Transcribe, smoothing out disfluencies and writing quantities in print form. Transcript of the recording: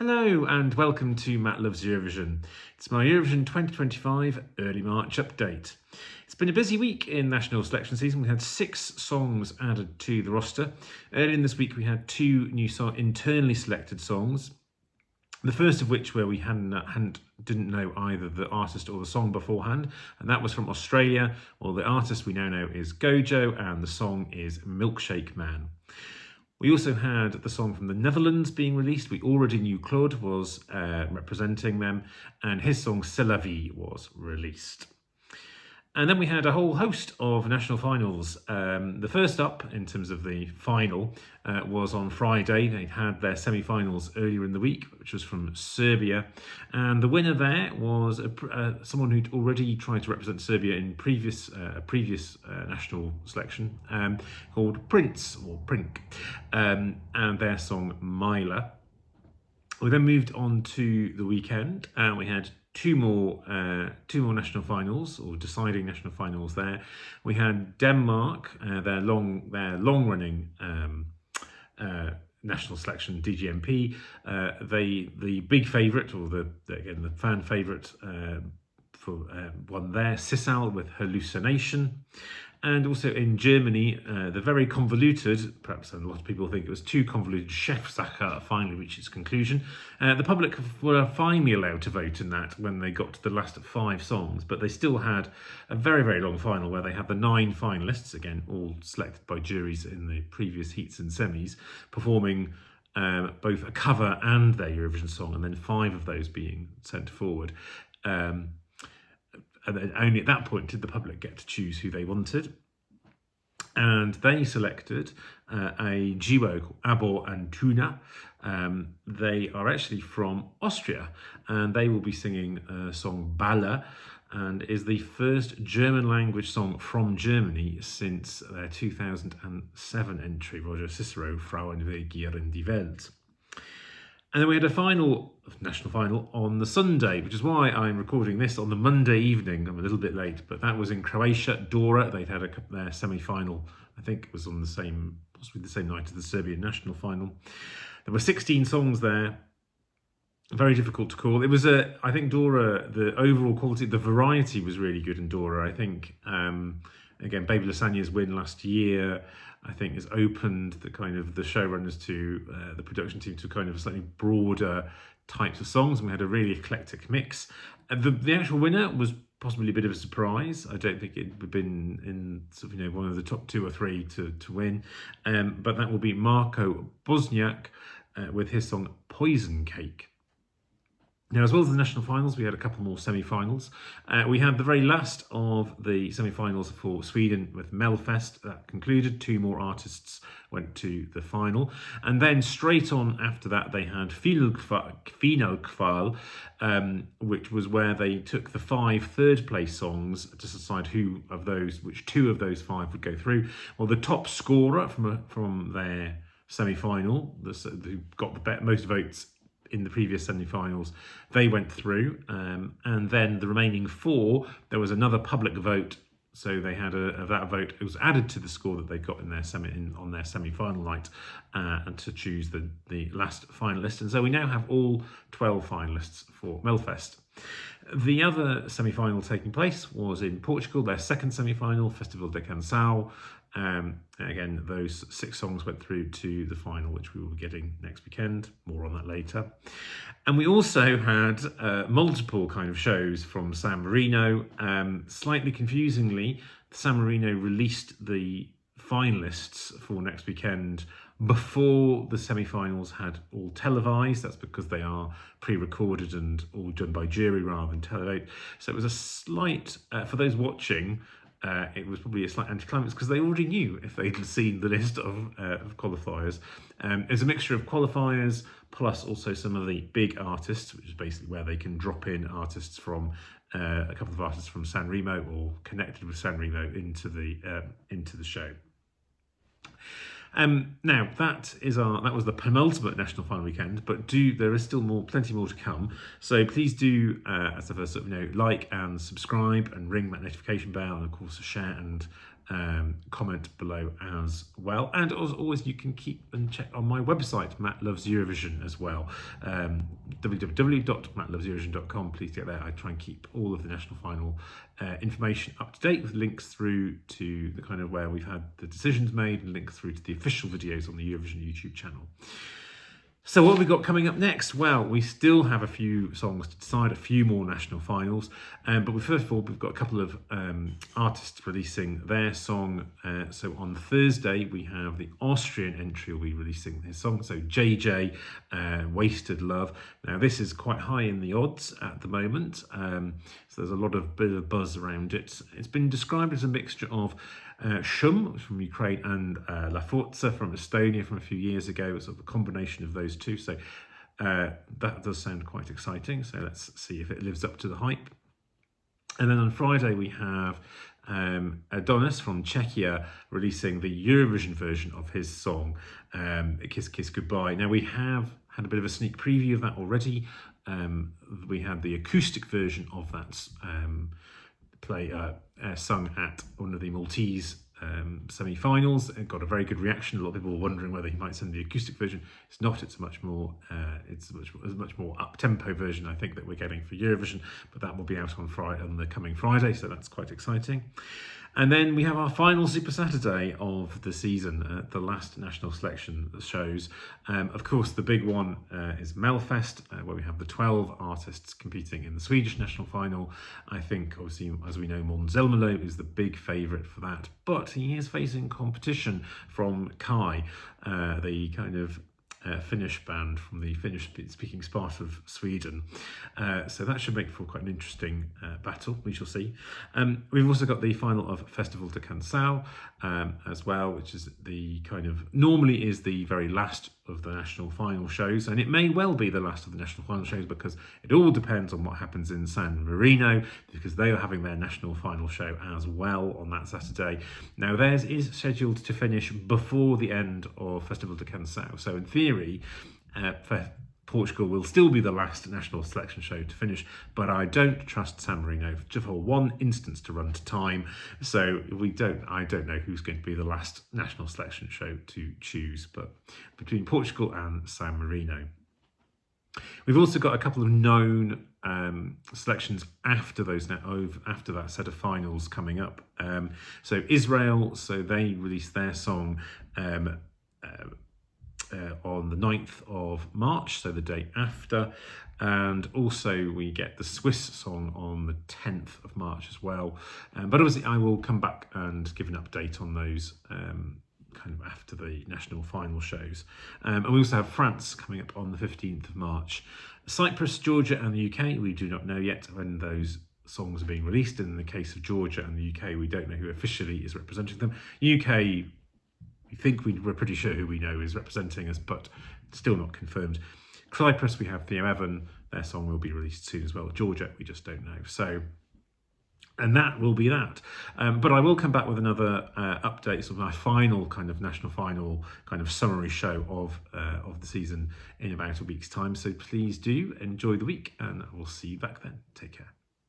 Hello and welcome to Matt Loves Eurovision. It's my Eurovision 2025 early March update. It's been a busy week in national selection season. We had 6 songs added to the roster. Early in this week we had 2 new internally selected songs. The first of which where we didn't know either the artist or the song beforehand, and that was from Australia. Well, the artist we now know is Gojo and the song is Milkshake Man. We also had the song from the Netherlands being released. We already knew Claude was representing them, and his song C'est la vie was released. And then we had a whole host of national finals. The first up, in terms of the final, was on Friday. They had their semi-finals earlier in the week, which was from Serbia. And the winner there was someone who'd already tried to represent Serbia in previous national selection, called Prince, or Prink, and their song Mila. We then moved on to the weekend, and we had two more national finals, or deciding national finals there. We had Denmark, their long-running national selection, DGMP. The big favourite, or the fan favourite, won there, Sissal with Hallucination. And also in Germany, the very convoluted, perhaps a lot of people think it was too convoluted, Chefsache finally reached its conclusion. The public were finally allowed to vote in that when they got to the last 5 songs, but they still had a very, very long final where they had the 9 finalists, again, all selected by juries in the previous heats and semis, performing both a cover and their Eurovision song, and then 5 of those being sent forward. And then only at that point did the public get to choose who they wanted. And they selected a duo called Abor and Tuna. They are actually from Austria, and they will be singing a song Balle, and is the first German language song from Germany since their 2007 entry, Roger Cicero, Frauen regieren die Welt. And then we had a national final on the Sunday, which is why I'm recording this on the Monday evening. I'm a little bit late, but that was in Croatia, Dora. They'd had their semi-final, I think it was on possibly the same night as the Serbian national final. There were 16 songs there. Very difficult to call. It was I think Dora, the overall quality, the variety was really good in Dora. I think, again, Baby Lasagna's win last year, I think, has opened the showrunners to the production team to kind of slightly broader types of songs, and we had a really eclectic mix. The actual winner was possibly a bit of a surprise. I don't think it would have been in one of the top 2 or 3 to win, but that will be Marko Bosniak with his song Poison Cake. Now, as well as the national finals, we had a couple more semi-finals. We had the very last of the semi-finals for Sweden with Melfest. That concluded. 2 more artists went to the final. And then straight on after that, they had Finalkval, which was where they took the 5 third-place songs to decide which 2 of those 5 would go through. Well, the top scorer from their semi-final, who got the most votes in the previous semi-finals, they went through, and then the remaining 4, there was another public vote, so they had that vote. It was added to the score that they got on their semi-final night, and to choose the last finalist. And so we now have all 12 finalists for Melfest. The other semi-final taking place was in Portugal, their second semi-final, Festival de Canção. Again, those 6 songs went through to the final, which we will be getting next weekend. More on that later. And we also had multiple kind of shows from San Marino. Slightly confusingly, San Marino released the finalists for next weekend before the semi-finals had all televised. That's because they are pre-recorded and all done by jury rather than televised. So it was a slight, for those watching, it was probably a slight anticlimax because they already knew if they'd seen the list of qualifiers. It's a mixture of qualifiers plus also some of the big artists, which is basically where they can drop in artists from a couple of artists from San Remo or connected with San Remo into the show. Now that was the penultimate national final weekend, but there is still plenty more to come. So please do, as a first like and subscribe and ring that notification bell, and of course share and comment below as well. And as always, you can keep and check on my website, Matt Loves Eurovision, as well. www.mattloveseurovision.com. Please get there. I try and keep all of the national final information up to date, with links through to the kind of where we've had the decisions made, and links through to the official videos on the Eurovision YouTube channel. So what have we got coming up next? Well, we still have a few songs to decide, a few more national finals. But first of all, we've got a couple of artists releasing their song. So on Thursday, we have the Austrian entry will be releasing his song. So JJ, Wasted Love. Now, this is quite high in the odds at the moment. So there's a bit of buzz around it. It's been described as a mixture of Shum from Ukraine and La Forza from Estonia from a few years ago. It's sort of a combination of those two. So that does sound quite exciting. So let's see if it lives up to the hype. And then on Friday we have Adonis from Czechia releasing the Eurovision version of his song, Kiss Kiss Goodbye. Now, we have had a bit of a sneak preview of that already. We had the acoustic version of that sung at one of the Maltese semi-finals. It got a very good reaction. A lot of people were wondering whether he might send the acoustic version. It's not. It's a much more up-tempo version, I think, that we're getting for Eurovision. But that will be out on the coming Friday, so that's quite exciting. And then we have our final Super Saturday of the season, the last national selection shows. Of course, the big one is Melfest, where we have the 12 artists competing in the Swedish national final. I think, obviously, as we know, Måns Zelmerlöw is the big favourite for that, but he is facing competition from Kai, the kind of Finnish band from the Finnish-speaking part of Sweden. So that should make for quite an interesting battle. We shall see. We've also got the final of Festival de Canção as well, which is the kind of normally is the very last of the national final shows, and it may well be the last of the national final shows because it all depends on what happens in San Marino, because they are having their national final show as well on that Saturday. Now, theirs is scheduled to finish before the end of Festival de Canção, so in theory Portugal will still be the last national selection show to finish, but I don't trust San Marino just for one instance to run to time. So I don't know who's going to be the last national selection show to choose, but between Portugal and San Marino. We've also got a couple of known selections after that set of finals coming up. So Israel, so they released their song on the 9th of March, so the day after, and also we get the Swiss song on the 10th of March as well. But obviously I will come back and give an update on those kind of after the national final shows. And we also have France coming up on the 15th of March. Cyprus, Georgia and the UK, we do not know yet when those songs are being released. In the case of Georgia and the UK, we don't know who officially is representing them. UK, we think we're pretty sure who we know is representing us, but still not confirmed. Cyprus, we have Theo Evan. Their song will be released soon as well. Georgia, we just don't know. So, and that will be that. But I will come back with another update, sort of my final kind of national final kind of summary show of the season in about a week's time. So please do enjoy the week, and we'll see you back then. Take care.